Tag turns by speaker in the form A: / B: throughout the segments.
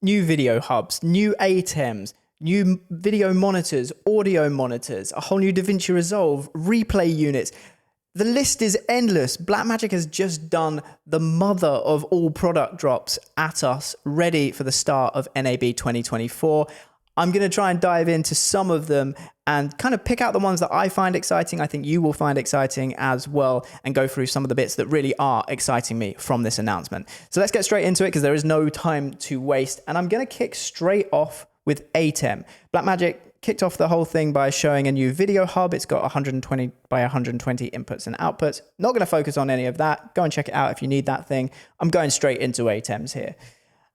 A: new video hubs, new ATEMs, new video monitors, audio monitors, a whole new DaVinci Resolve, replay units. The list is endless. Blackmagic has just done the mother of all product drops at us, ready for the start of NAB 2024. I'm going to try and dive into some of them and kind of pick out the ones that I find exciting. I think you will find exciting as well, and go through some of the bits that really are exciting me from this announcement. So let's get straight into it because there is no time to waste. And I'm going to kick straight off with ATEM. Blackmagic kicked off the whole thing by showing a new video hub. It's got 120 by 120 inputs and outputs. Not going to focus on any of that. Go and check it out if you need that thing. I'm going straight into ATEMs here.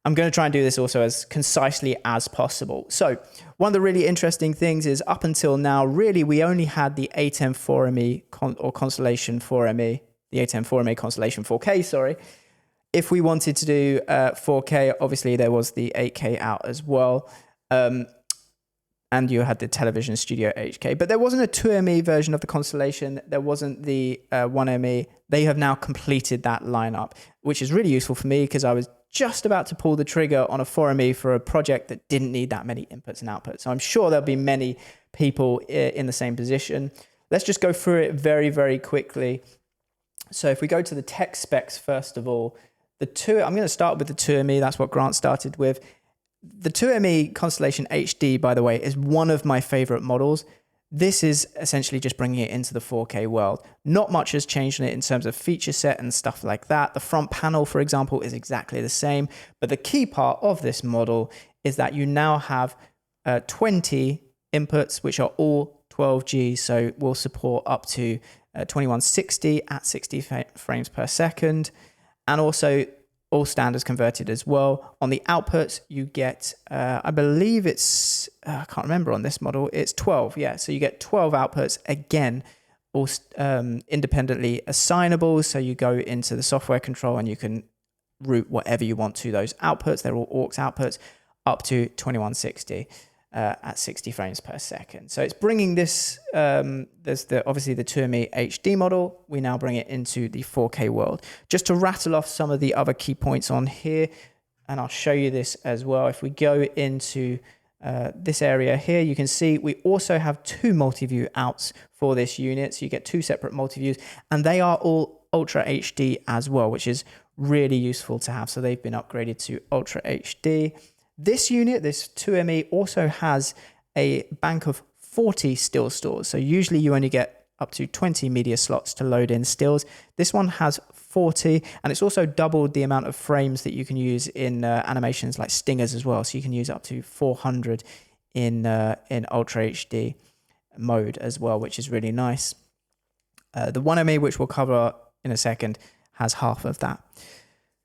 A: I'm going to try and do this also as concisely as possible. So one of the really interesting things is up until now, really, we only had the ATEM 4ME or Constellation 4ME, the ATEM 4ME Constellation 4K, sorry. If we wanted to do 4K, obviously there was the 8K out as well. And you had the Television Studio HK, but there wasn't a 2ME version of the Constellation. There wasn't the 1ME. They have now completed that lineup, which is really useful for me because I was just about to pull the trigger on a 4ME for a project that didn't need that many inputs and outputs. So I'm sure there'll be many people in the same position. Let's just go through it very, very quickly. So if we go to the tech specs, first of all, I'm going to start with the 2ME. That's what Grant started with. The 2ME Constellation HD, by the way, is one of my favorite models. This is essentially just bringing it into the 4K world. Not much has changed in it in terms of feature set and stuff like that. The front panel, for example, is exactly the same. But the key part of this model is that you now have 20 inputs, which are all 12G. So we'll support up to 2160 at 60 frames per second. And also all standards converted as well. On the outputs, you get, I believe it's, I can't remember on this model, it's 12, yeah. So you get 12 outputs, again, all independently assignable. So you go into the software control and you can route whatever you want to those outputs. They're all aux outputs up to 2160 at 60 frames per second. So it's bringing this, there's obviously the 2ME HD model. We now bring it into the 4K world. Just to rattle off some of the other key points on here, and I'll show you this as well. If we go into this area here, you can see we also have two multi-view outs for this unit. So you get two separate multi-views, and they are all Ultra HD as well, which is really useful to have. So they've been upgraded to Ultra HD. This unit, this 2ME, also has a bank of 40 still stores. So usually you only get up to 20 media slots to load in stills. This one has 40, and it's also doubled the amount of frames that you can use in animations like stingers as well. So you can use up to 400 in Ultra HD mode as well, which is really nice. The 1ME, which we'll cover in a second, has half of that.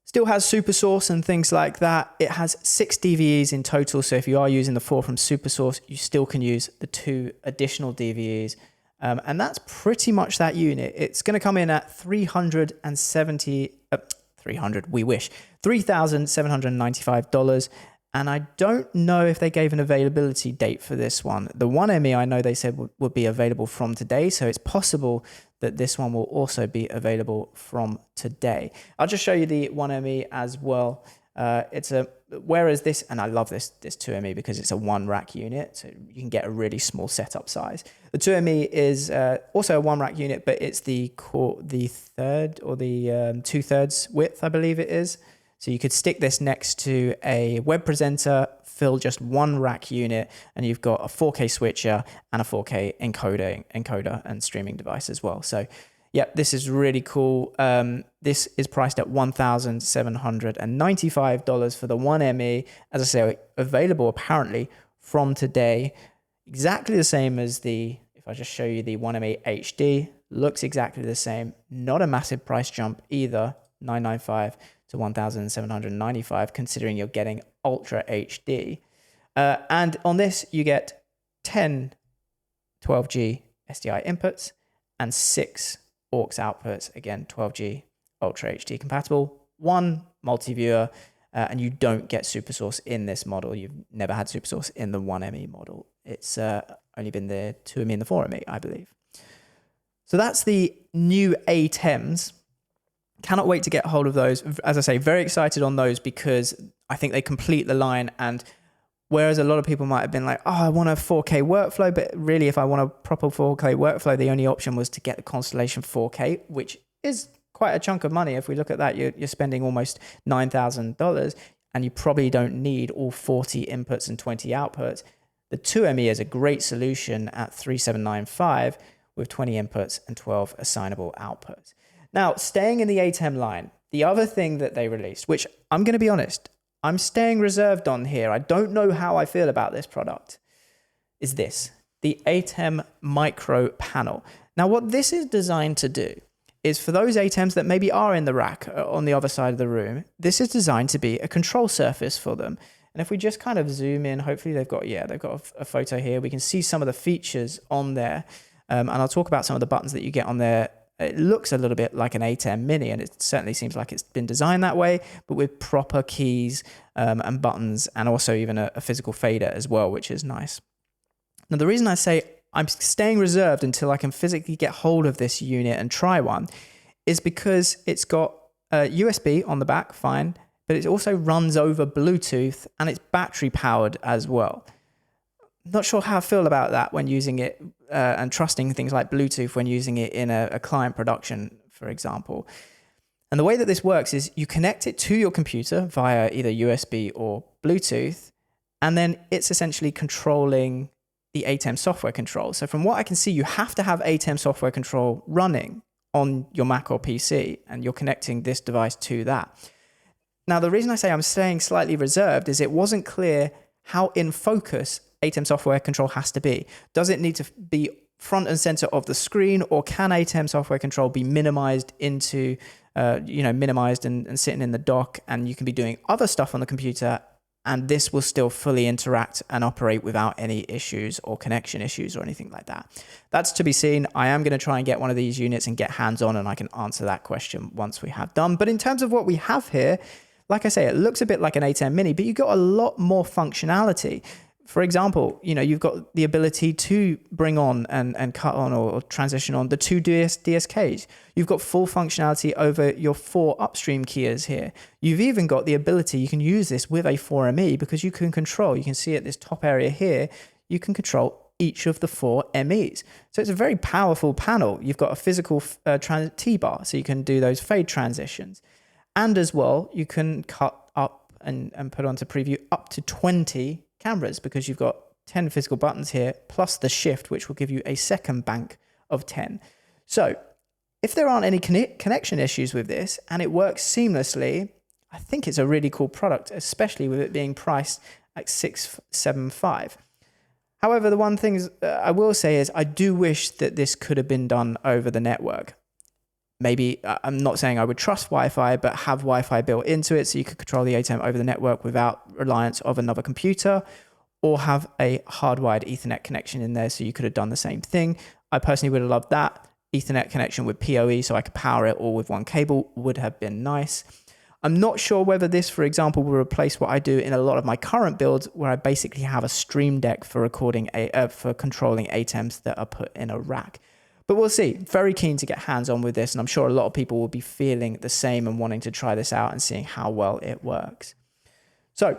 A: Still has SuperSource and things like that. It has 6 DVEs in total. So if you are using the 4 from SuperSource, you still can use the 2 additional DVEs. And that's pretty much that unit. It's going to come in at $3,795. And I don't know if they gave an availability date for this one. The 1ME, I know they said would be available from today. So it's possible that this one will also be available from today. I'll just show you the 1ME as well. Whereas this, and I love this 2ME because it's a 1 rack unit, so you can get a really small setup size. The 2ME is also a 1 rack unit, but it's the third or the 2/3 width, I believe it is. So you could stick this next to a web presenter, fill just 1 rack unit, and you've got a 4K switcher and a 4K encoder and streaming device as well. So yeah, this is really cool. This is priced at $1,795 for the 1ME. As I say, available apparently from today. Exactly the same as if I just show you the 1ME HD, looks exactly the same. Not a massive price jump either, $995 to $1,795, considering you're getting Ultra HD. And on this, you get 10 12G SDI inputs and 6 aux outputs. Again, 12G Ultra HD compatible, 1 multi-viewer, and you don't get SuperSource in this model. You've never had SuperSource in the 1ME model. It's only been the 2ME and the 4ME, I believe. So that's the new ATEMs. Cannot wait to get hold of those. As I say, very excited on those because I think they complete the line. And whereas a lot of people might have been like, oh, I want a 4K workflow, but really if I want a proper 4K workflow, the only option was to get the Constellation 4K, which is quite a chunk of money. If we look at that, you're spending almost $9,000 and you probably don't need all 40 inputs and 20 outputs. The 2ME is a great solution at $3,795 with 20 inputs and 12 assignable outputs. Now, staying in the ATEM line, the other thing that they released, which I'm going to be honest, I'm staying reserved on here, I don't know how I feel about this product, is this, the ATEM Micro Panel. Now, what this is designed to do is for those ATEMs that maybe are in the rack on the other side of the room, this is designed to be a control surface for them. And if we just kind of zoom in, hopefully they've got a photo here. We can see some of the features on there. And I'll talk about some of the buttons that you get on there. It looks a little bit like an ATEM Mini, and it certainly seems like it's been designed that way, but with proper keys and buttons, and also even a physical fader as well, which is nice. Now, the reason I say I'm staying reserved until I can physically get hold of this unit and try one is because it's got USB on the back, fine, but it also runs over Bluetooth and it's battery powered as well. Not sure how I feel about that when using it and trusting things like Bluetooth when using it in a client production, for example. And the way that this works is you connect it to your computer via either USB or Bluetooth, and then it's essentially controlling the ATEM software control. So from what I can see, you have to have ATEM software control running on your Mac or PC, and you're connecting this device to that. Now, the reason I say I'm staying slightly reserved is it wasn't clear how in focus ATEM software control has to be. Does it need to be front and center of the screen, or can ATEM software control be minimized into, minimized and sitting in the dock, and you can be doing other stuff on the computer, and this will still fully interact and operate without any issues or connection issues or anything like that? That's to be seen. I am going to try and get one of these units and get hands-on, and I can answer that question once we have done. But in terms of what we have here, like I say, it looks a bit like an ATEM Mini, but you've got a lot more functionality. For example, you've got the ability to bring on and cut on or transition on the two DSKs. You've got full functionality over your 4 upstream keyers here. You've even got the ability, you can use this with a 4ME because you can see at this top area here, you can control each of the 4 MEs. So it's a very powerful panel. You've got a physical T-bar, so you can do those fade transitions. And as well, you can cut up and put onto preview up to 20 cameras because you've got 10 physical buttons here, plus the shift, which will give you a second bank of 10. So if there aren't any connection issues with this and it works seamlessly, I think it's a really cool product, especially with it being priced at $675. However, the one thing I will say is I do wish that this could have been done over the network. Maybe, I'm not saying I would trust Wi-Fi, but have Wi-Fi built into it so you could control the ATEM over the network without reliance of another computer, or have a hardwired Ethernet connection in there so you could have done the same thing. I personally would have loved that. Ethernet connection with PoE so I could power it all with one cable would have been nice. I'm not sure whether this, for example, will replace what I do in a lot of my current builds where I basically have a Stream Deck for recording, for controlling ATEMs that are put in a rack. But we'll see. Very keen to get hands-on with this, and I'm sure a lot of people will be feeling the same and wanting to try this out and seeing how well it works. So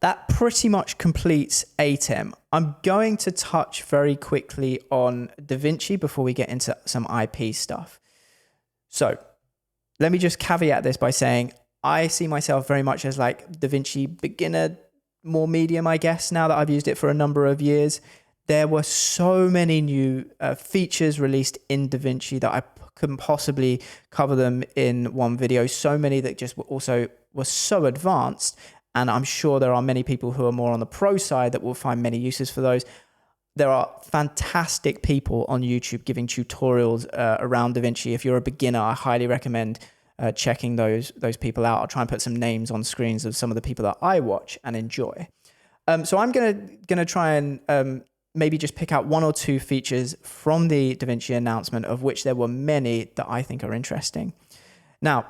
A: that pretty much completes ATEM. I'm going to touch very quickly on DaVinci before we get into some IP stuff. So let me just caveat this by saying I see myself very much as like DaVinci beginner, more medium, I guess, now that I've used it for a number of years. There were so many new features released in DaVinci that I couldn't possibly cover them in one video. So many that just also were so advanced. And I'm sure there are many people who are more on the pro side that will find many uses for those. There are fantastic people on YouTube giving tutorials around DaVinci. If you're a beginner, I highly recommend checking those people out. I'll try and put some names on screens of some of the people that I watch and enjoy. So I'm gonna try and maybe just pick out 1 or 2 features from the DaVinci announcement, of which there were many that I think are interesting. Now,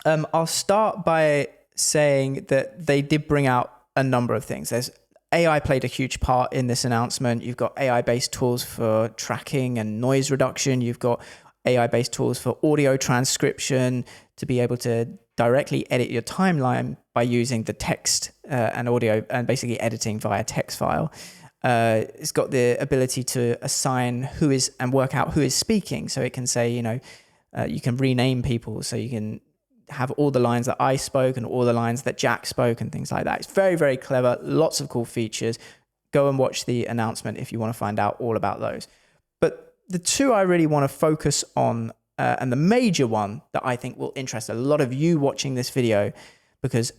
A: I'll start by saying that they did bring out a number of things. There's AI played a huge part in this announcement. You've got AI-based tools for tracking and noise reduction. You've got AI-based tools for audio transcription, to be able to directly edit your timeline by using the text and audio and basically editing via text file. It's got the ability to assign who is and work out who is speaking. So it can say, you can rename people. So you can have all the lines that I spoke and all the lines that Jack spoke and things like that. It's very, very clever. Lots of cool features. Go and watch the announcement if you want to find out all about those. But the two I really want to focus on, and the major one that I think will interest a lot of you watching this video, because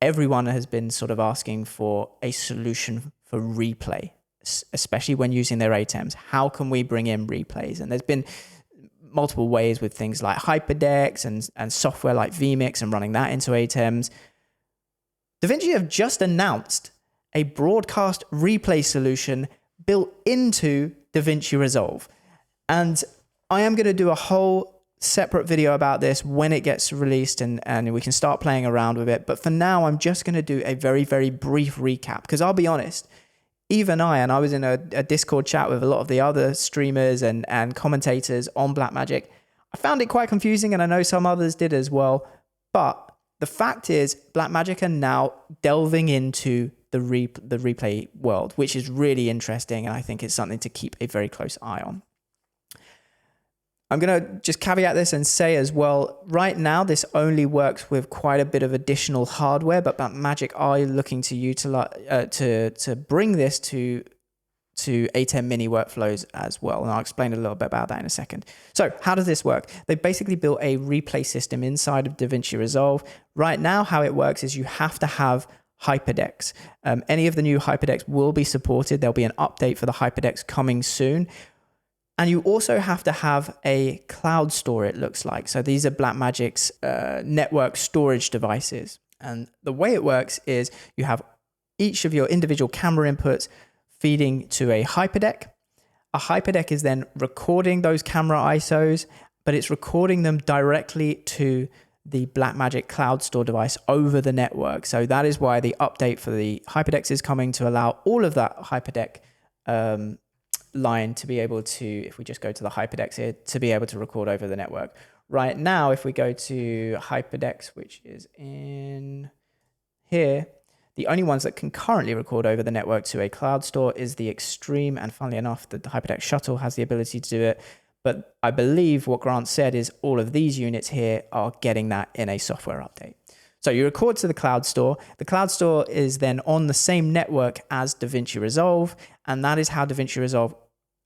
A: everyone has been sort of asking for a solution for replay, especially when using their ATEMs. How can we bring in replays? And there's been multiple ways with things like HyperDecks and software like vMix and running that into ATEMs. DaVinci have just announced a broadcast replay solution built into DaVinci Resolve. And I am going to do a whole separate video about this when it gets released and we can start playing around with it. But for now, I'm just going to do a very, very brief recap, because I'll be honest, even I was in a Discord chat with a lot of the other streamers and commentators on Blackmagic. I found it quite confusing, and I know some others did as well. But the fact is, Blackmagic are now delving into the replay world, which is really interesting, and I think it's something to keep a very close eye on. I'm going to just caveat this and say as well, right now this only works with quite a bit of additional hardware, but Blackmagic are looking to utilize to bring this to ATEM mini workflows as well, and I'll explain a little bit about that in a second. So how does this work? They basically built a replay system inside of DaVinci Resolve. Right now, how it works is you have to have HyperDecks. Any of the new HyperDecks will be supported. There'll be an update for the HyperDecks coming soon. And you also have to have a cloud store, it looks like. So these are Blackmagic's network storage devices. And the way it works is you have each of your individual camera inputs feeding to a HyperDeck. A HyperDeck is then recording those camera ISOs, but it's recording them directly to the Blackmagic cloud store device over the network. So that is why the update for the HyperDecks is coming to allow all of that HyperDeck line to be able to, if we just go to the HyperDecks here, to be able to record over the network. Right now, if we go to HyperDecks, which is in here, the only ones that can currently record over the network to a cloud store is the Extreme, and funnily enough, the HyperDeck Shuttle has the ability to do it. But I believe what Grant said is all of these units here are getting that in a software update. So you record to the cloud store. The cloud store is then on the same network as DaVinci Resolve, and that is how DaVinci Resolve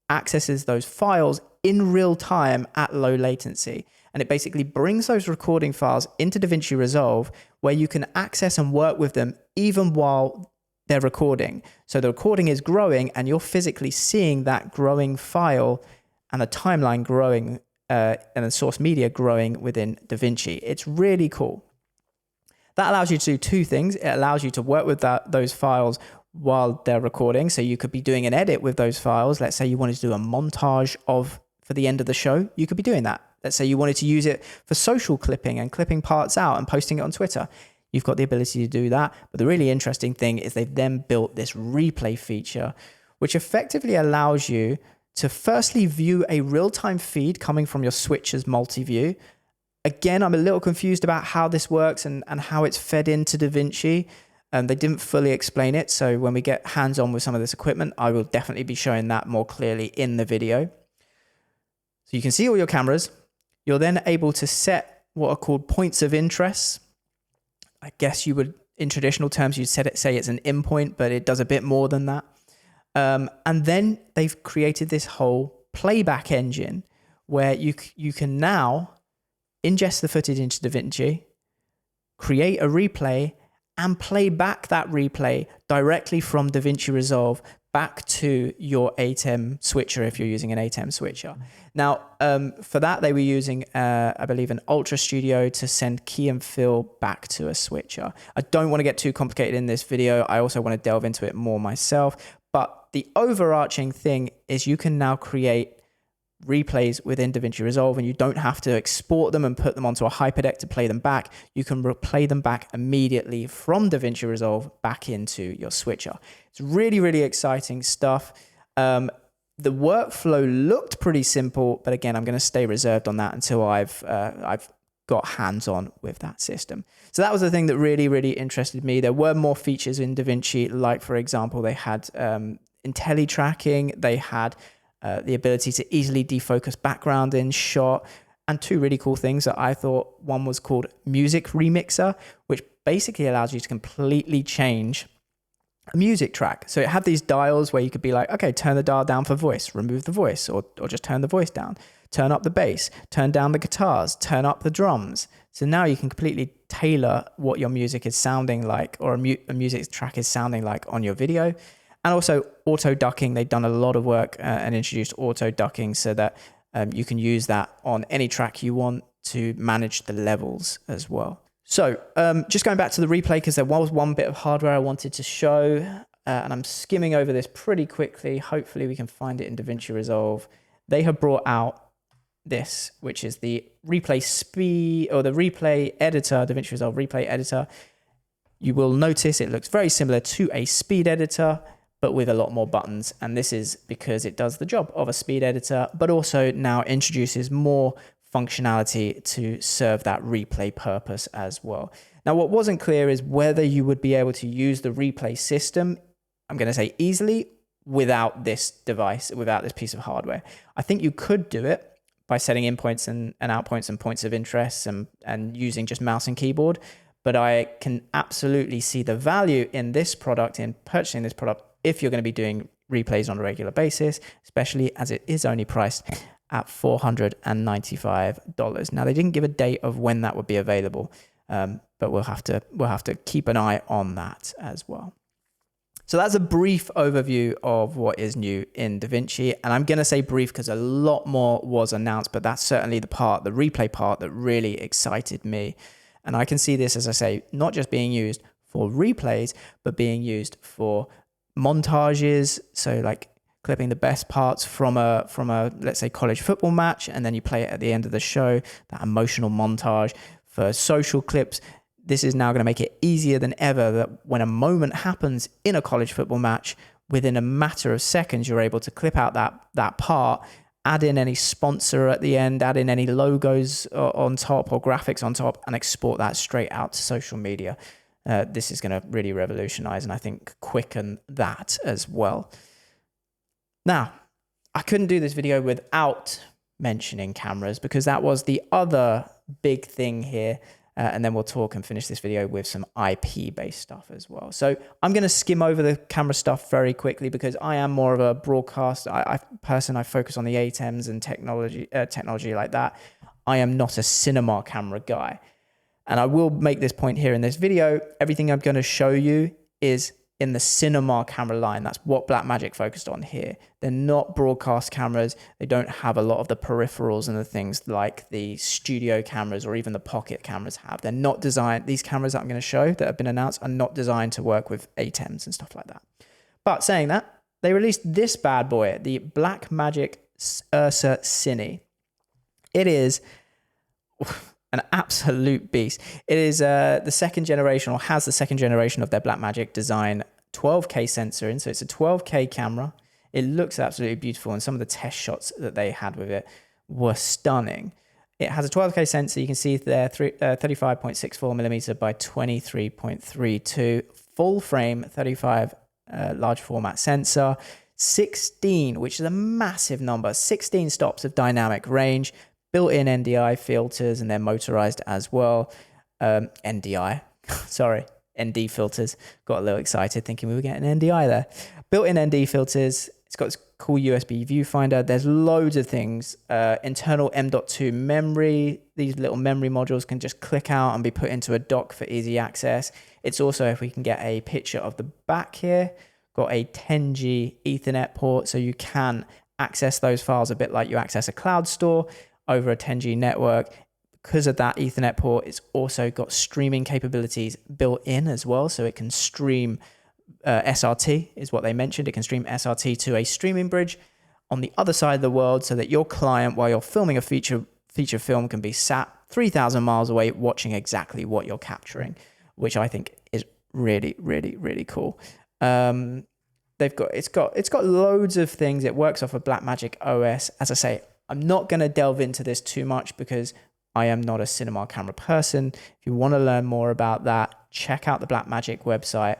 A: accesses those files in real time at low latency. And it basically brings those recording files into DaVinci Resolve, where you can access and work with them even while they're recording. So the recording is growing, and you're physically seeing that growing file and the timeline growing and the source media growing within DaVinci. It's really cool. That allows you to do two things. It allows you to work with those files while they're recording. So you could be doing an edit with those files. Let's say you wanted to do a montage for the end of the show. You could be doing that. Let's say you wanted to use it for social clipping and clipping parts out and posting it on Twitter. You've got the ability to do that. But the really interesting thing is they've then built this replay feature, which effectively allows you to firstly view a real-time feed coming from your switcher's multi-view. Again, I'm a little confused about how this works and how it's fed into DaVinci. They didn't fully explain it. So when we get hands-on with some of this equipment, I will definitely be showing that more clearly in the video. So you can see all your cameras. You're then able to set what are called points of interest. I guess you would, in traditional terms, you'd say it's an endpoint, but it does a bit more than that. And then they've created this whole playback engine where you can now ingest the footage into DaVinci, create a replay, and play back that replay directly from DaVinci Resolve back to your ATEM switcher if you're using an ATEM switcher. Now, for that, they were using, I believe, an Ultra Studio to send key and fill back to a switcher. I don't want to get too complicated in this video. I also want to delve into it more myself. But the overarching thing is you can now create replays within DaVinci Resolve, and you don't have to export them and put them onto a HyperDeck to play them back. You can replay them back immediately from DaVinci Resolve back into your switcher. It's really, really exciting stuff. The workflow looked pretty simple, but again, I'm going to stay reserved on that until I've got hands-on with that system. So that was the thing that really, really interested me. There were more features in DaVinci, like for example, they had IntelliTracking, tracking, they had the ability to easily defocus background in shot, and two really cool things that I thought. One was called Music Remixer, which basically allows you to completely change a music track. So it had these dials where you could be like, okay, turn the dial down for voice, remove the voice, or just turn the voice down, turn up the bass, turn down the guitars, turn up the drums. So now you can completely tailor what your music is sounding like, or a music track is sounding like on your video. And also auto ducking. They've done a lot of work and introduced auto ducking so that you can use that on any track you want to manage the levels as well. So just going back to the replay, because there was one bit of hardware I wanted to show, and I'm skimming over this pretty quickly. Hopefully we can find it in DaVinci Resolve. They have brought out this, which is the replay speed, or the replay editor, DaVinci Resolve replay editor. You will notice it looks very similar to a speed editor, but with a lot more buttons. And this is because it does the job of a speed editor, but also now introduces more functionality to serve that replay purpose as well. Now, what wasn't clear is whether you would be able to use the replay system, I'm going to say easily, without this device, without this piece of hardware. I think you could do it by setting in points and out points and points of interest and using just mouse and keyboard. But I can absolutely see the value in this product, in purchasing this product, if you're going to be doing replays on a regular basis, especially as it is only priced at $495. Now, they didn't give a date of when that would be available, but we'll have to keep an eye on that as well. So that's a brief overview of what is new in DaVinci. And I'm going to say brief because a lot more was announced, but that's certainly the replay part that really excited me. And I can see this, as I say, not just being used for replays, but being used for montages. So like clipping the best parts from a let's say college football match, and then you play it at the end of the show, that emotional montage. For social clips, this is now going to make it easier than ever that when a moment happens in a college football match, within a matter of seconds, you're able to clip out that part, add in any sponsor at the end, add in any logos on top or graphics on top, and export that straight out to social media. This is going to really revolutionize and I think quicken that as well. Now, I couldn't do this video without mentioning cameras, because that was the other big thing here. And then we'll talk and finish this video with some IP-based stuff as well. So I'm going to skim over the camera stuff very quickly because I am more of a broadcast person. I focus on the ATEMs and technology like that. I am not a cinema camera guy. And I will make this point here in this video. Everything I'm going to show you is in the cinema camera line. That's what Blackmagic focused on here. They're not broadcast cameras. They don't have a lot of the peripherals and the things like the studio cameras or even the pocket cameras have. They're not designed, these cameras that I'm going to show that have been announced are not designed to work with ATEMs and stuff like that. But saying that, they released this bad boy, the Blackmagic URSA Cine. It is an absolute beast. It is the second generation, or has the second generation of their Blackmagic Design 12K sensor in. So it's a 12K camera. It looks absolutely beautiful, and some of the test shots that they had with it were stunning. It has a 12K sensor. You can see there 35.64 millimeter by 23.32 full frame 35 large format sensor. 16, which is a massive number. 16 stops of dynamic range. Built-in NDI filters, and they're motorized as well. NDI, sorry, ND filters. Got a little excited thinking we were getting NDI there. Built-in ND filters. It's got this cool USB viewfinder. There's loads of things. Internal M.2 memory. These little memory modules can just click out and be put into a dock for easy access. It's also, if we can get a picture of the back here, got a 10G Ethernet port, so you can access those files a bit like you access a cloud store over a 10G network. Because of that Ethernet port, it's also got streaming capabilities built in as well. So it can stream SRT is what they mentioned. It can stream SRT to a streaming bridge on the other side of the world so that your client, while you're filming a feature film, can be sat 3,000 miles away watching exactly what you're capturing, which I think is really, really, really cool. it's got loads of things. It works off of Blackmagic OS. As I say, I'm not going to delve into this too much because I am not a cinema camera person. If you want to learn more about that, check out the Blackmagic website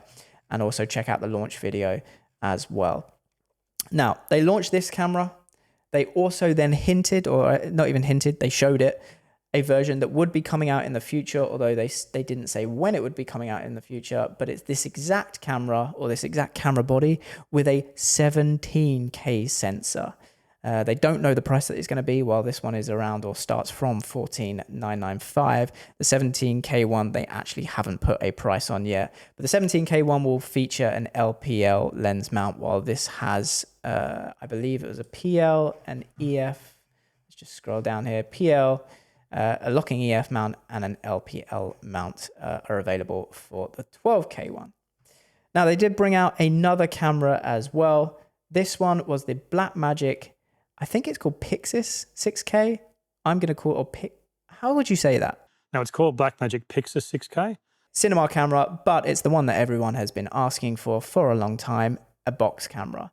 A: and also check out the launch video as well. Now, they launched this camera. They also then hinted, or not even hinted, they showed it, a version that would be coming out in the future, although they didn't say when it would be coming out in the future, but it's this exact camera, or this exact camera body with a 17K sensor. They don't know the price that it's going to be. Well, this one is around or starts from $14,995. The 17K one, they actually haven't put a price on yet. But the 17K one will feature an LPL lens mount, while this has, I believe it was a PL and EF. Let's just scroll down here. PL, a locking EF mount, and an LPL mount are available for the 12K one. Now, they did bring out another camera as well. This one was the Blackmagic, I think it's called PYXIS 6K. I'm going to call it, how would you say that?
B: Now it's called Blackmagic PYXIS 6K.
A: Cinema camera, but it's the one that everyone has been asking for a long time, a box camera.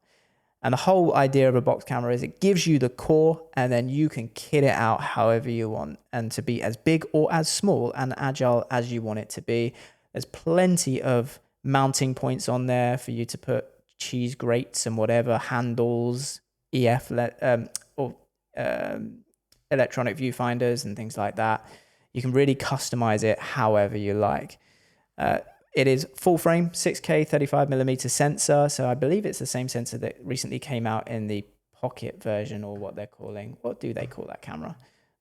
A: And the whole idea of a box camera is it gives you the core and then you can kit it out however you want and to be as big or as small and agile as you want it to be. There's plenty of mounting points on there for you to put cheese grates and whatever, handles, EF or electronic viewfinders and things like that. You can really customize it however you like. It is full frame 6K 35mm sensor, so I believe it's the same sensor that recently came out in the pocket version, or what do they call that camera?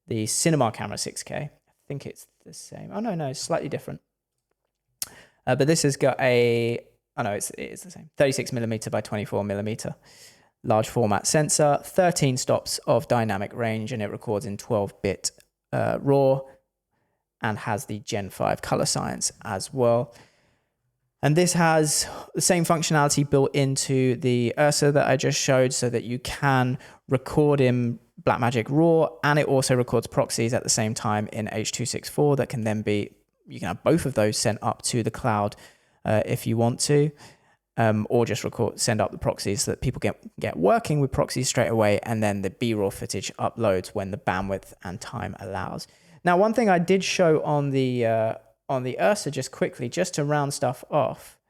A: The cinema camera 6K. I think it's the same. Oh no, it's slightly different. But this has got it is the same 36mm by 24mm. Large format sensor, 13 stops of dynamic range, and it records in 12-bit RAW and has the Gen 5 color science as well. And this has the same functionality built into the URSA that I just showed, so that you can record in Blackmagic RAW, and it also records proxies at the same time in H.264 that can then you can have both of those sent up to the cloud if you want to. Or just send up the proxies so that people get working with proxies straight away, and then the B-raw footage uploads when the bandwidth and time allows. Now, one thing I did show on the URSA just quickly, just to round stuff off,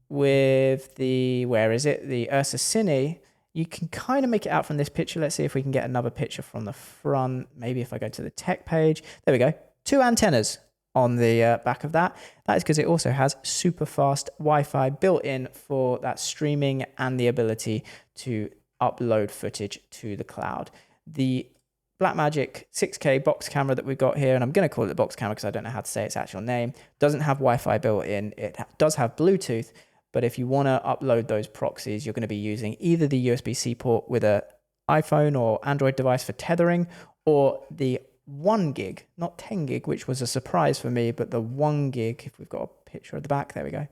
A: with the URSA Cine, you can kind of make it out from this picture. Let's see if we can get another picture from the front. Maybe if I go to the tech page. There we go. 2 antennas on the back of that. That is because it also has super fast Wi-Fi built in for that streaming and the ability to upload footage to the cloud. The Blackmagic 6K box camera that we've got here, and I'm going to call it the box camera because I don't know how to say its actual name, doesn't have Wi-Fi built in. It does have Bluetooth, but if you want to upload those proxies, you're going to be using either the USB-C port with an iPhone or Android device for tethering, or the 1 gig, not 10 gig, which was a surprise for me, but the 1 gig, if we've got a picture at the back, there we go,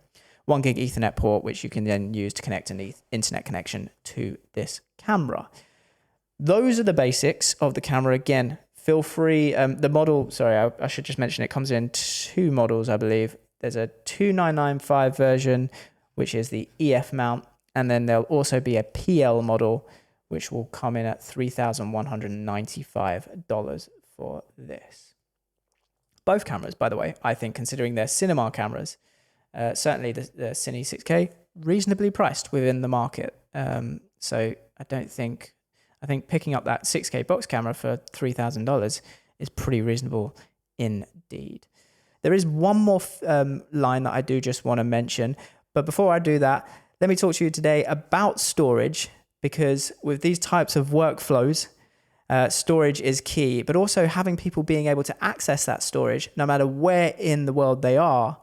A: 1 gig Ethernet port, which you can then use to connect an internet connection to this camera. Those are the basics of the camera. Again, feel free, the model, sorry, I should just mention it comes in 2 models, I believe. There's a 2995 version, which is the EF mount, and then there'll also be a PL model, which will come in at $3,195 for this. Both cameras, by the way, I think, considering they're cinema cameras, certainly the Cine 6K, reasonably priced within the market. So I think picking up that 6K box camera for $3,000 is pretty reasonable indeed. There is one more line that I do just want to mention, but before I do that, let me talk to you today about storage, because with these types of workflows, storage is key, but also having people being able to access that storage, no matter where in the world they are,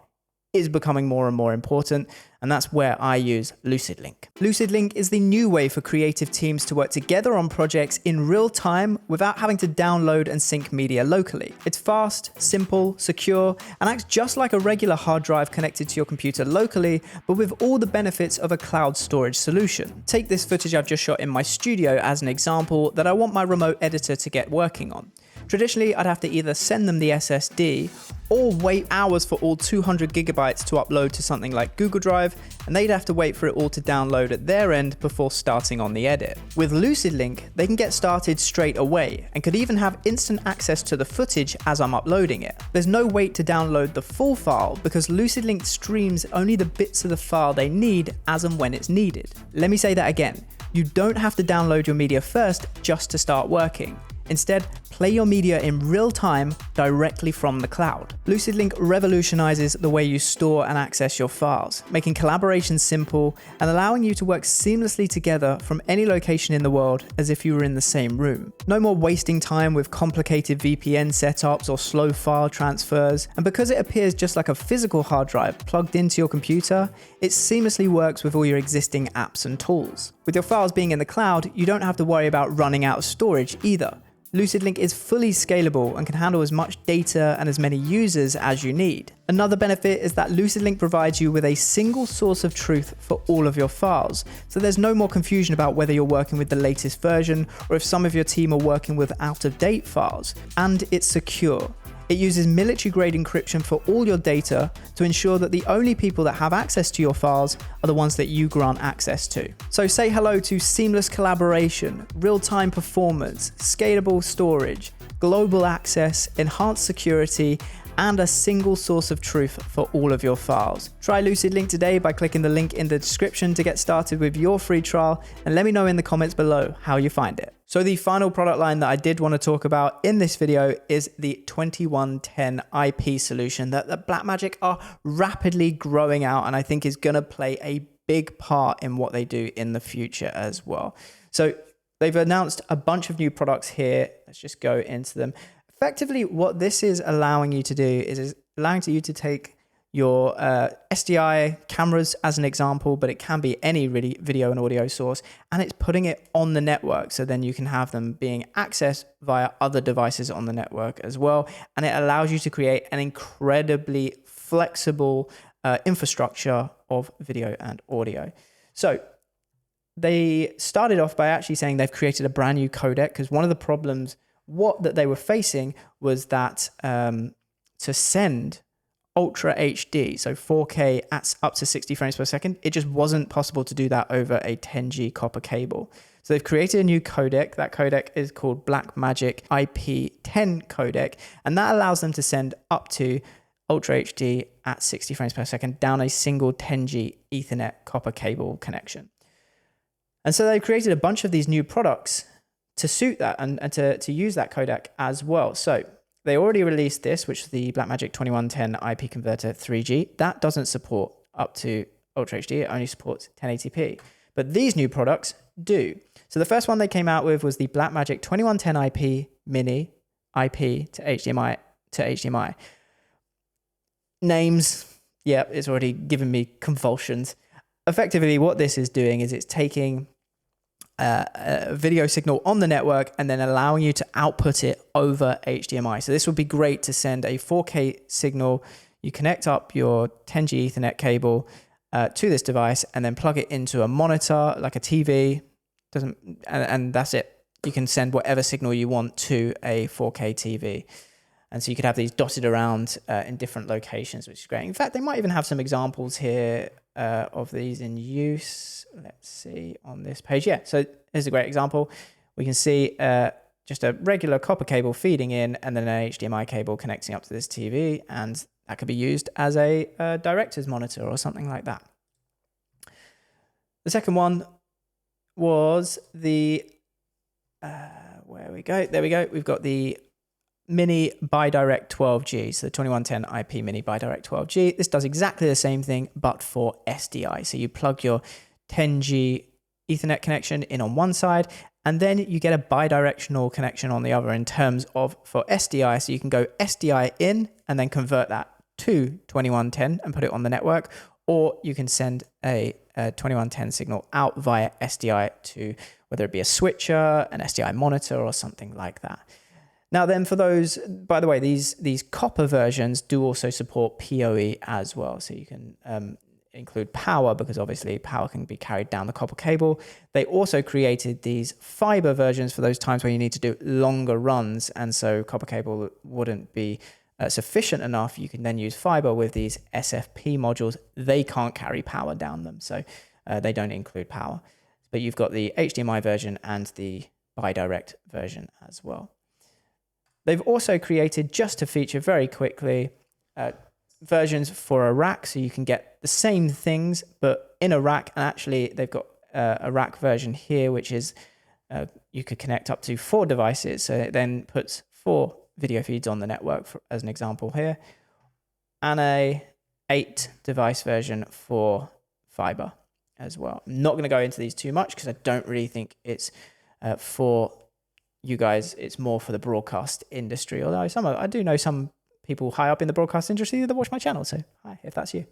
A: is becoming more and more important, and that's where I use Lucidlink. Lucidlink is the new way for creative teams to work together on projects in real time without having to download and sync media locally. It's fast, simple, secure, and acts just like a regular hard drive connected to your computer locally, but with all the benefits of a cloud storage solution. Take this footage I've just shot in my studio as an example that I want my remote editor to get working on. Traditionally, I'd have to either send them the SSD or wait hours for all 200 gigabytes to upload to something like Google Drive, and they'd have to wait for it all to download at their end before starting on the edit. With Lucidlink, they can get started straight away and could even have instant access to the footage as I'm uploading it. There's no wait to download the full file because Lucidlink streams only the bits of the file they need as and when it's needed. Let me say that again. You don't have to download your media first just to start working. Instead, play your media in real time directly from the cloud. Lucidlink revolutionizes the way you store and access your files, making collaboration simple and allowing you to work seamlessly together from any location in the world as if you were in the same room. No more wasting time with complicated VPN setups or slow file transfers, and because it appears just like a physical hard drive plugged into your computer, it seamlessly works with all your existing apps and tools. With your files being in the cloud, you don't have to worry about running out of storage either. Lucidlink is fully scalable and can handle as much data and as many users as you need. Another benefit is that Lucidlink provides you with a single source of truth for all of your files, so there's no more confusion about whether you're working with the latest version or if some of your team are working with out-of-date files. And it's secure. It uses military-grade encryption for all your data to ensure that the only people that have access to your files are the ones that you grant access to. So say hello to seamless collaboration, real-time performance, scalable storage, global access, enhanced security, and a single source of truth for all of your files. Try Lucidlink today by clicking the link in the description to get started with your free trial, and let me know in the comments below how you find it. So the final product line that I did want to talk about in this video is the 2110 IP solution that Blackmagic are rapidly growing out, and I think is going to play a big part in what they do in the future as well. So they've announced a bunch of new products here. Let's just go into them. Effectively, what this is allowing you to do is allowing you to take your SDI cameras as an example, but it can be any really video and audio source, and it's putting it on the network. So then you can have them being accessed via other devices on the network as well. And it allows you to create an incredibly flexible infrastructure of video and audio. So they started off by actually saying they've created a brand new codec, because one of the problems that they were facing was that to send Ultra HD, so 4K at up to 60 frames per second, it just wasn't possible to do that over a 10G copper cable. So they've created a new codec. That codec is called Blackmagic IP10 codec, and that allows them to send up to Ultra HD at 60 frames per second down a single 10G Ethernet copper cable connection. And so they've created a bunch of these new products to suit that and to use that codec as well. So they already released this, which is the Blackmagic 2110 IP converter 3G. That doesn't support up to Ultra HD. It only supports 1080p. But these new products do. So the first one they came out with was the Blackmagic 2110 IP Mini IP to HDMI. Names, yeah, it's already given me convulsions. Effectively, what this is doing is it's taking a video signal on the network and then allowing you to output it over HDMI. So this would be great to send a 4K signal. You connect up your 10G Ethernet cable to this device and then plug it into a monitor like a TV. And that's it. You can send whatever signal you want to a 4K TV. And so you could have these dotted around in different locations, which is great. In fact, they might even have some examples here of these in use. Let's see on this page. Yeah, so here's a great example. We can see just a regular copper cable feeding in and then an HDMI cable connecting up to this TV. And that could be used as a director's monitor or something like that. The second one was the, where we go? There we go. We've got the Mini Bidirect 12G, so the 2110 IP Mini Bidirect 12G. This does exactly the same thing, but for SDI. So you plug your 10G Ethernet connection in on one side, and then you get a bidirectional connection on the other in terms of for SDI. So you can go SDI in and then convert that to 2110 and put it on the network, or you can send a 2110 signal out via SDI to whether it be a switcher, an SDI monitor, or something like that. Now then, for those, by the way, these copper versions do also support PoE as well. So you can, include power, because obviously power can be carried down the copper cable. They also created these fiber versions for those times where you need to do longer runs, and so copper cable wouldn't be sufficient enough. You can then use fiber with these SFP modules. They can't carry power down them, so they don't include power. But you've got the HDMI version and the bidirect version as well. They've also created, just to feature very quickly, versions for a rack, so you can get the same things but in a rack. And actually they've got a rack version here, which is you could connect up to 4 devices, so it then puts 4 video feeds on the network, as an example here, and a 8 device version for fiber as well. I'm not going to go into these too much because I don't really think it's for you guys. It's more for the broadcast industry, although I do know some people high up in the broadcast industry that watch my channel, so hi, if that's you.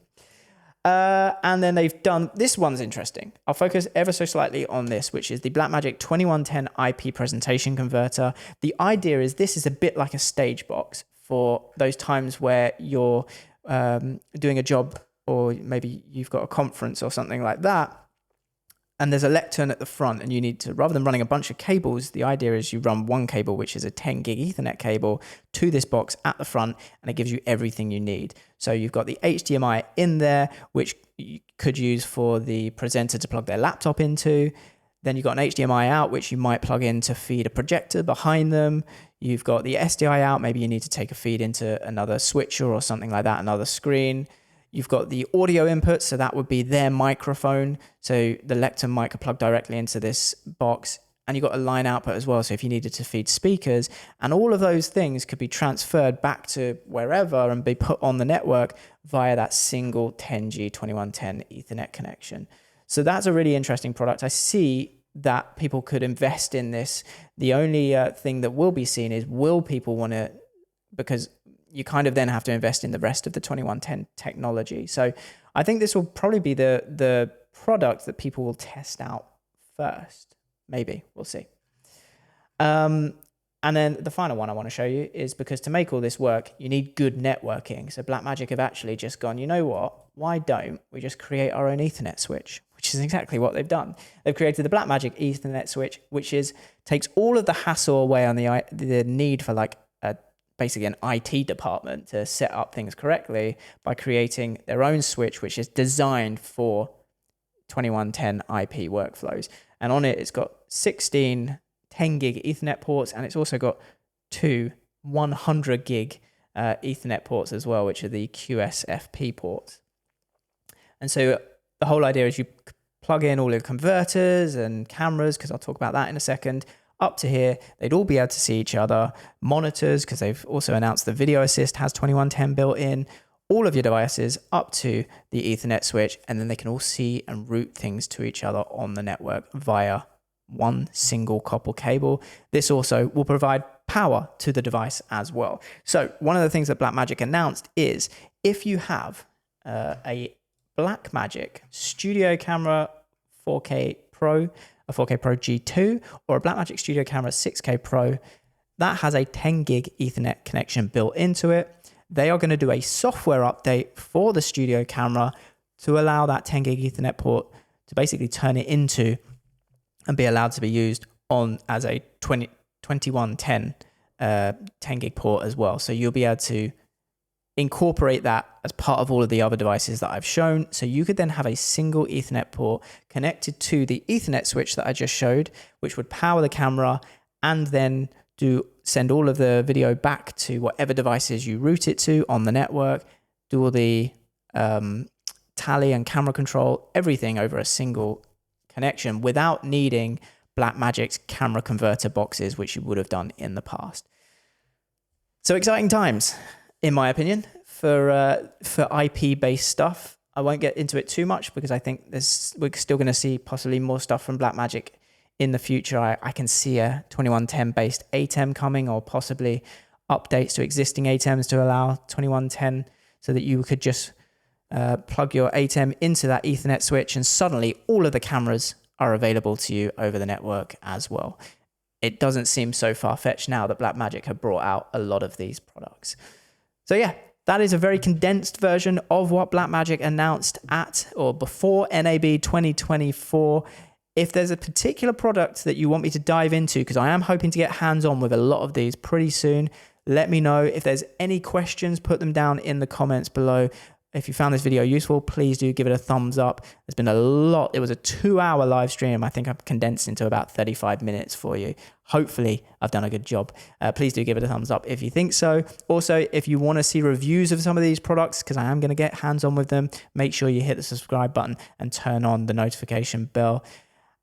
A: And then they've done, this one's interesting. I'll focus ever so slightly on this, which is the Blackmagic 2110 IP presentation converter. The idea is this is a bit like a stage box for those times where you're doing a job, or maybe you've got a conference or something like that, and there's a lectern at the front, and you need to, rather than running a bunch of cables, the idea is you run one cable, which is a 10 gig Ethernet cable, to this box at the front, and it gives you everything you need. So you've got the HDMI in there, which you could use for the presenter to plug their laptop into. Then you've got an HDMI out, which you might plug in to feed a projector behind them. You've got the SDI out, maybe you need to take a feed into another switcher or something like that, another screen. You've got the audio input, so that would be their microphone. So the lectern mic could plug directly into this box. And you've got a line output as well, so if you needed to feed speakers. And all of those things could be transferred back to wherever and be put on the network via that single 10G 2110 Ethernet connection. So that's a really interesting product. I see that people could invest in this. The only thing that will be seen is, will people want to, because you kind of then have to invest in the rest of the 2110 technology. So I think this will probably be the product that people will test out first. Maybe, we'll see. And then the final one I want to show you is, because to make all this work, you need good networking. So Blackmagic have actually just gone, you know what? Why don't we just create our own Ethernet switch? Which is exactly what they've done. They've created the Blackmagic Ethernet switch, which takes all of the hassle away on the need for basically an IT department to set up things correctly, by creating their own switch, which is designed for 2110 IP workflows. And on it, it's got 16 10 gig Ethernet ports, and it's also got 2 100 gig Ethernet ports as well, which are the QSFP ports. And so the whole idea is you plug in all your converters and cameras, because I'll talk about that in a second, up to here. They'd all be able to see each other. Monitors, because they've also announced the Video Assist has 2110 built in. All of your devices up to the Ethernet switch, and then they can all see and route things to each other on the network via one single copper cable. This also will provide power to the device as well. So one of the things that Blackmagic announced is, if you have a Blackmagic Studio Camera 4K Pro, a 4K Pro G2, or a Blackmagic Studio Camera 6K Pro, that has a 10 gig Ethernet connection built into it. They are going to do a software update for the studio camera to allow that 10 gig Ethernet port to basically turn it into and be allowed to be used on as a 2110 10 gig port as well. So you'll be able to incorporate that as part of all of the other devices that I've shown. So you could then have a single Ethernet port connected to the Ethernet switch that I just showed, which would power the camera and then send all of the video back to whatever devices you route it to on the network, do all the tally and camera control, everything over a single connection without needing Blackmagic's camera converter boxes, which you would have done in the past. So exciting times, in my opinion, for IP-based stuff. I won't get into it too much because I think we're still going to see possibly more stuff from Blackmagic in the future. I can see a 2110-based ATEM coming, or possibly updates to existing ATEMs to allow 2110, so that you could just plug your ATEM into that Ethernet switch, and suddenly all of the cameras are available to you over the network as well. It doesn't seem so far-fetched now that Blackmagic have brought out a lot of these products. So yeah, That is a very condensed version of what Blackmagic announced at or before NAB 2024. If there's a particular product that you want me to dive into, because I am hoping to get hands-on with a lot of these pretty soon, let me know. If there's any questions, put them down in the comments below. If you found this video useful, please do give it a thumbs up. There's been a lot. It was a 2-hour live stream. I think I've condensed into about 35 minutes for you. Hopefully, I've done a good job. Please do give it a thumbs up if you think so. Also, if you want to see reviews of some of these products, because I am going to get hands-on with them, make sure you hit the subscribe button and turn on the notification bell.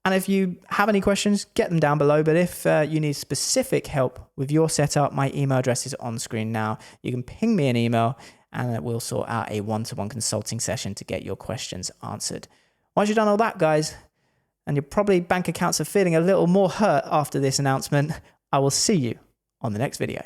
A: And if you have any questions, get them down below. But if you need specific help with your setup, my email address is on screen now. You can ping me an email and we'll sort out a one-to-one consulting session to get your questions answered. Once you've done all that, guys, and your probably bank accounts are feeling a little more hurt after this announcement, I will see you on the next video.